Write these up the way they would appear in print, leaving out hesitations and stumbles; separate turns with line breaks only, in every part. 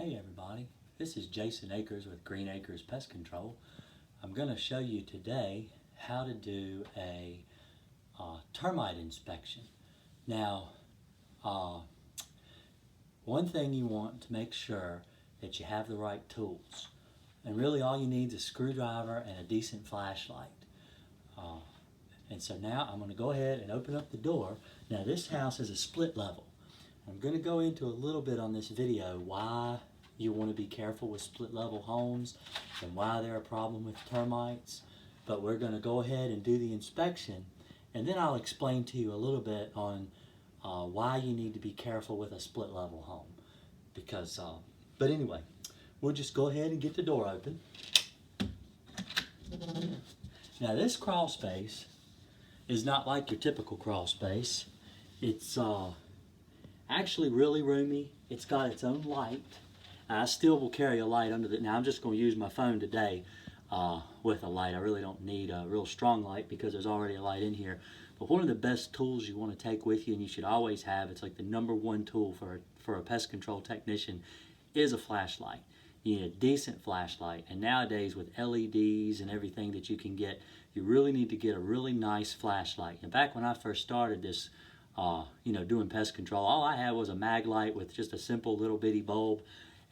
Hey everybody, this is Jason Akers with Green Acres Pest Control. I'm going to show you today how to do a termite inspection. Now, one thing you want to make sure that you have the right tools. And really all you need is a screwdriver and a decent flashlight. And so now I'm going to go ahead and open up the door. Now this house is a split level. I'm going to go into a little bit on this video why you want to be careful with split level homes and why they're a problem with termites. But we're going to go ahead and do the inspection, and then I'll explain to you a little bit on why you need to be careful with a split level home. Because, but anyway, we'll just go ahead and get the door open. Now this crawl space is not like your typical crawl space. It's actually really roomy. It's got its own light. I still will carry a light under it. Now I'm just going to use my phone today with a light. I really don't need a real strong light because there's already a light in here. But one of the best tools you want to take with you, and you should always have, it's like the #1 tool for a pest control technician, is a flashlight. You need a decent flashlight, and nowadays with LEDs and everything that you can get, you really need to get a really nice flashlight. And back when I first started this, doing pest control, all I had was a mag light with just a simple little bitty bulb,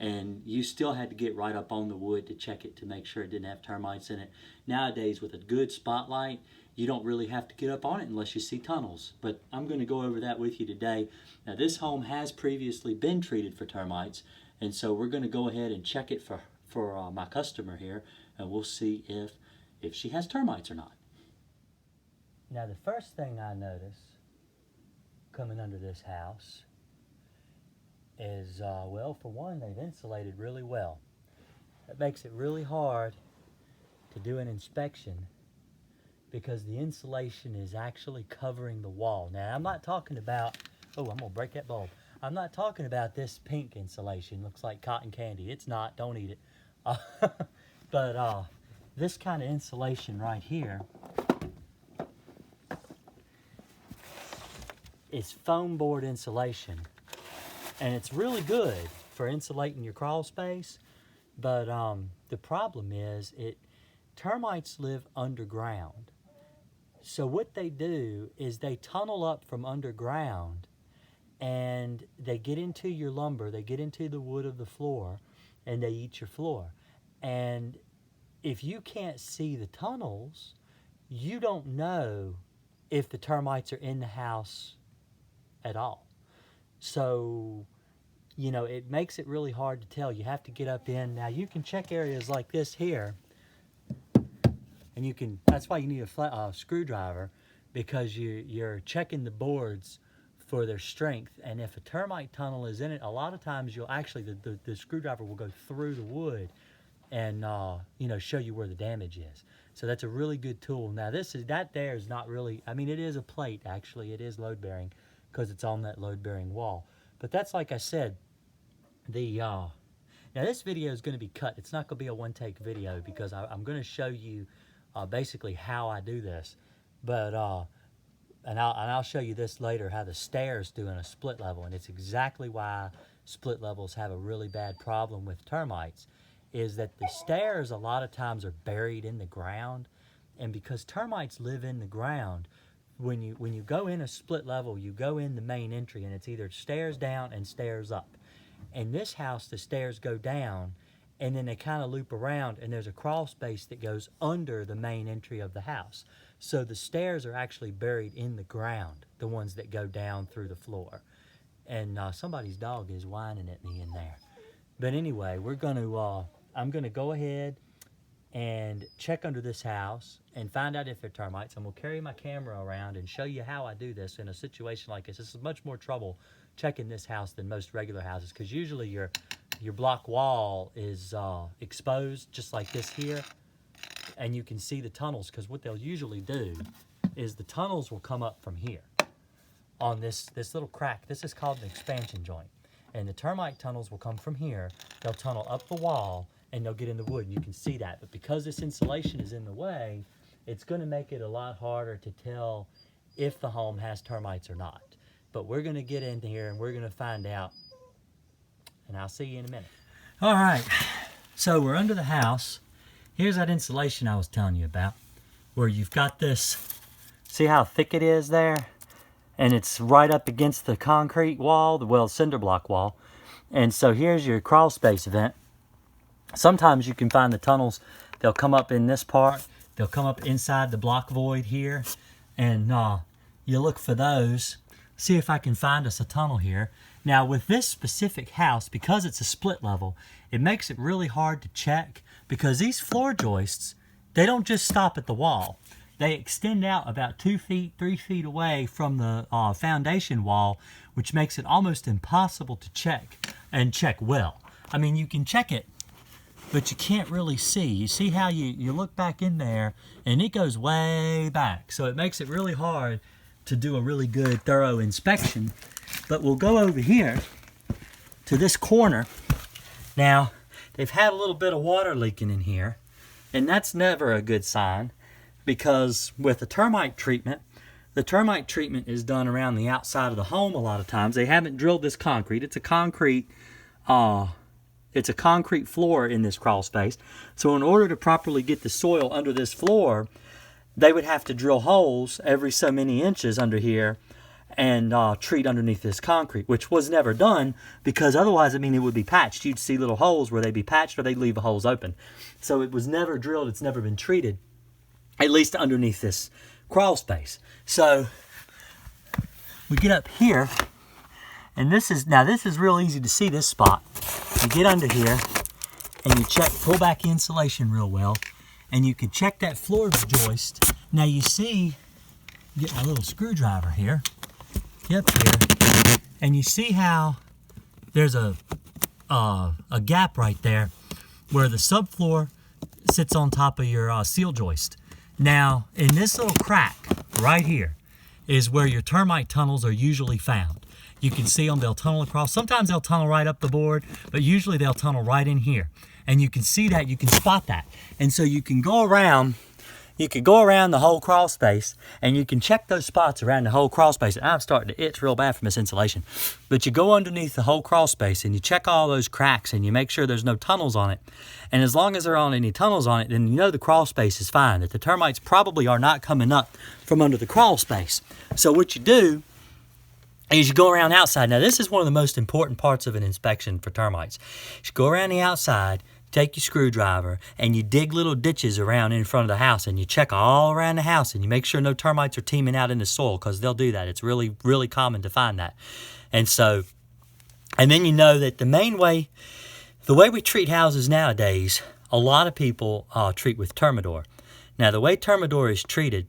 and you still had to get right up on the wood to check it to make sure it didn't have termites in it. Nowadays with a good spotlight, you don't really have to get up on it unless you see tunnels. But I'm going to go over that with you today. Now this home has previously been treated for termites, and so we're going to go ahead and check it for my customer here, and we'll see if she has termites or not. Now the first thing I notice coming under this house is, well, for one, they've insulated really well. That makes it really hard to do an inspection because the insulation is actually covering the wall. Now I'm not talking about, oh, I'm gonna break that bulb. I'm not talking about this pink insulation. Looks like cotton candy. It's not, don't eat it. But this kind of insulation right here is foam board insulation, and it's really good for insulating your crawl space. But the problem is termites live underground. So what they do is they tunnel up from underground, and they get into your lumber, they get into the wood of the floor, and they eat your floor. And if you can't see the tunnels, you don't know if the termites are in the house at all. So, it makes it really hard to tell. You have to get up in. Now you can check areas like this here, and that's why you need a screwdriver, because you're checking the boards for their strength. And if a termite tunnel is in it, a lot of times you'll actually, the screwdriver will go through the wood and show you where the damage is. So that's a really good tool. Now that there is not really, I mean, it is a plate actually. It is load bearing because it's on that load bearing wall. But that's, like I said, now this video is going to be cut. It's not going to be a one-take video because I'm going to show you basically how I do this. But and I'll show you this later, how the stairs do in a split level, and it's exactly why split levels have a really bad problem with termites, is that the stairs a lot of times are buried in the ground. And because termites live in the ground, when you go in a split level, you go in the main entry, and it's either stairs down and stairs up. In this house, the stairs go down, and then they kind of loop around, and there's a crawl space that goes under the main entry of the house. So the stairs are actually buried in the ground, the ones that go down through the floor. And somebody's dog is whining at me in there. But anyway, I'm gonna go ahead and check under this house and find out if they're termites. I'm gonna carry my camera around and show you how I do this in a situation like this. This is much more trouble checking this house than most regular houses, because usually your block wall is exposed just like this here, and you can see the tunnels, because what they'll usually do is the tunnels will come up from here on this little crack. This is called an expansion joint, and the termite tunnels will come from here. They'll tunnel up the wall and they'll get in the wood, and you can see that. But because this insulation is in the way, it's going to make it a lot harder to tell if the home has termites or not. But we're going to get in here and we're going to find out, and I'll see you in a minute. All right, so we're under the house. Here's that insulation I was telling you about, where you've got this, see how thick it is there? And it's right up against the concrete wall, the cinder block wall. And so here's your crawl space vent. Sometimes you can find the tunnels, they'll come up in this part, they'll come up inside the block void here, and you look for those. See if I can find us a tunnel here. Now with this specific house, because it's a split level, it makes it really hard to check, because these floor joists, they don't just stop at the wall. They extend out about 2 feet, 3 feet away from the foundation wall, which makes it almost impossible to check, and check well. I mean, you can check it, but you can't really see. You see how you look back in there, and it goes way back. So it makes it really hard to do a really good, thorough inspection. But we'll go over here to this corner. Now, they've had a little bit of water leaking in here, and that's never a good sign, because with the termite treatment is done around the outside of the home a lot of times. They haven't drilled this concrete. It's a concrete floor in this crawl space. So in order to properly get the soil under this floor, they would have to drill holes every so many inches under here and treat underneath this concrete, which was never done, because otherwise, I mean, it would be patched. You'd see little holes where they'd be patched, or they'd leave the holes open. So it was never drilled. It's never been treated, at least underneath this crawl space. So we get up here, and this is real easy to see this spot. You get under here, and you pull back the insulation real well, and you can check that floor joist. Now you see, get my little screwdriver here, get up here, and you see how there's a gap right there where the subfloor sits on top of your seal joist. Now, in this little crack right here is where your termite tunnels are usually found. You can see them, they'll tunnel across. Sometimes they'll tunnel right up the board, but usually they'll tunnel right in here. And you can see that, you can spot that. And so you can go around, the whole crawl space, and you can check those spots around the whole crawl space. And I'm starting to itch real bad from this insulation. But you go underneath the whole crawl space, and you check all those cracks, and you make sure there's no tunnels on it. And as long as there aren't any tunnels on it, then you know the crawl space is fine, that the termites probably are not coming up from under the crawl space. So what you do is you go around outside. Now, this is one of the most important parts of an inspection for termites. You go around the outside, take your screwdriver, and you dig little ditches around in front of the house, and you check all around the house, and you make sure no termites are teeming out in the soil, because they'll do that. It's really, really common to find that. And then you know that the way we treat houses nowadays, a lot of people treat with Termidor. Now, the way Termidor is treated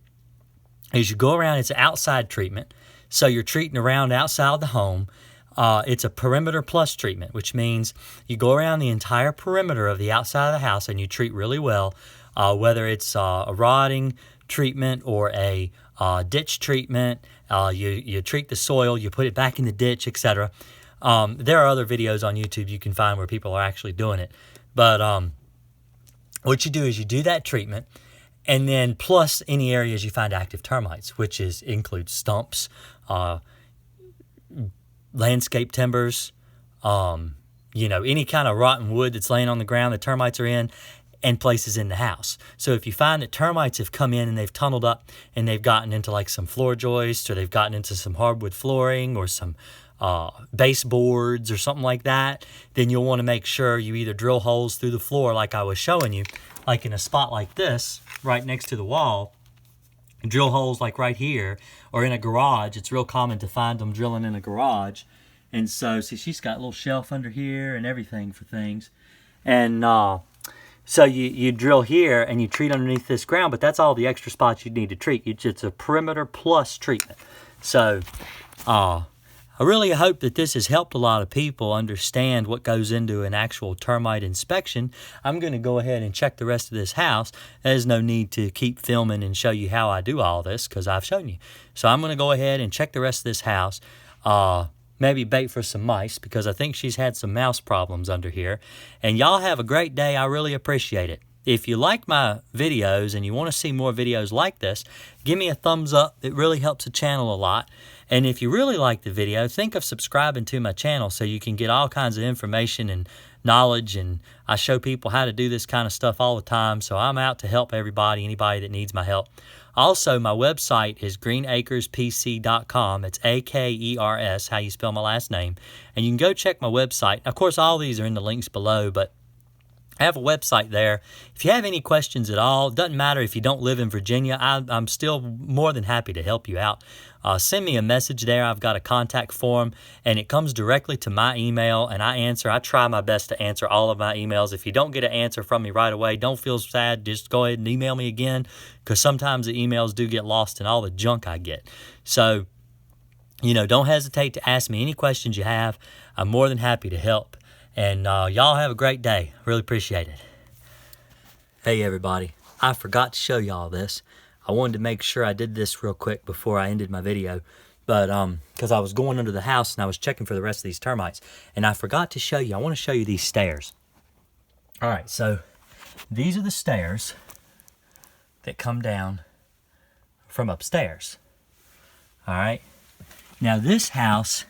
is you go around, it's an outside treatment. So you're treating around outside the home. It's a perimeter plus treatment, which means you go around the entire perimeter of the outside of the house and you treat really well, whether it's a rotting treatment or a ditch treatment. You treat the soil, you put it back in the ditch, etc. There are other videos on YouTube you can find where people are actually doing it. But what you do is you do that treatment, and then plus any areas you find active termites, which includes stumps, landscape timbers, any kind of rotten wood that's laying on the ground that termites are in, and places in the house. So if you find that termites have come in and they've tunneled up and they've gotten into like some floor joists, or they've gotten into some hardwood flooring or some baseboards or something like that, then you'll want to make sure you either drill holes through the floor like I was showing you, like in a spot like this, right next to the wall, drill holes like right here, or in a garage. It's real common to find them drilling in a garage. And so, see, she's got a little shelf under here and everything for things. And so you drill here and you treat underneath this ground, but that's all the extra spots you need to treat. It's a perimeter plus treatment. So I really hope that this has helped a lot of people understand what goes into an actual termite inspection. I'm going to go ahead and check the rest of this house. There's no need to keep filming and show you how I do all this, because I've shown you. So I'm going to go ahead and check the rest of this house. Maybe bait for some mice, because I think she's had some mouse problems under here. And y'all have a great day. I really appreciate it. If you like my videos and you want to see more videos like this, give me a thumbs up. It really helps the channel a lot. And if you really like the video, think of subscribing to my channel so you can get all kinds of information and knowledge. And I show people how to do this kind of stuff all the time. So I'm out to help everybody, anybody that needs my help. Also, my website is greenacrespc.com. It's Akers, how you spell my last name. And you can go check my website. Of course, all these are in the links below, but I have a website there. If you have any questions at all, it doesn't matter if you don't live in Virginia, I'm still more than happy to help you out. Send me a message there. I've got a contact form, and it comes directly to my email, and I try my best to answer all of my emails. If you don't get an answer from me right away, don't feel sad. Just go ahead and email me again, because sometimes the emails do get lost in all the junk I get. So, don't hesitate to ask me any questions you have. I'm more than happy to help. And y'all have a great day. Really appreciate it. Hey, everybody. I forgot to show y'all this. I wanted to make sure I did this real quick before I ended my video. But because I was going under the house and I was checking for the rest of these termites. And I forgot to show you. I want to show you these stairs. All right, so these are the stairs that come down from upstairs. All right. Now, this house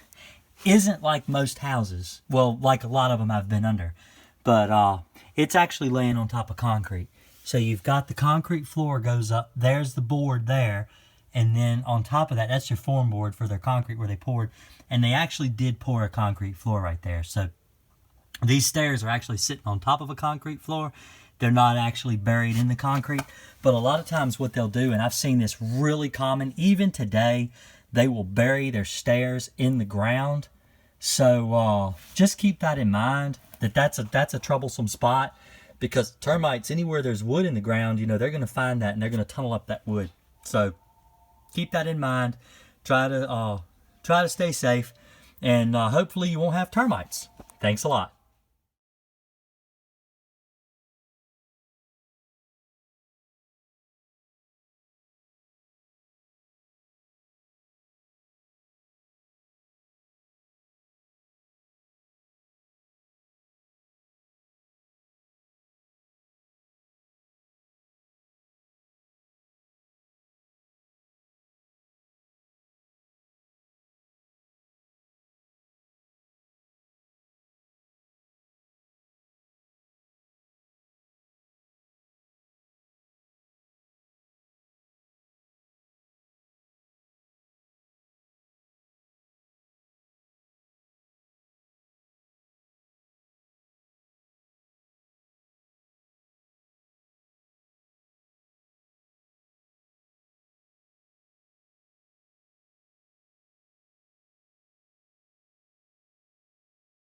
isn't like most houses. Well, like a lot of them I've been under. But it's actually laying on top of concrete. So you've got the concrete floor goes up. There's the board there. And then on top of that, that's your form board for their concrete where they poured. And they actually did pour a concrete floor right there. So these stairs are actually sitting on top of a concrete floor. They're not actually buried in the concrete. But a lot of times what they'll do, and I've seen this really common, even today, they will bury their stairs in the ground. So just keep that in mind, that's a troublesome spot, because termites, anywhere there's wood in the ground, they're going to find that and they're going to tunnel up that wood. So keep that in mind. Try to stay safe, and hopefully you won't have termites. Thanks a lot.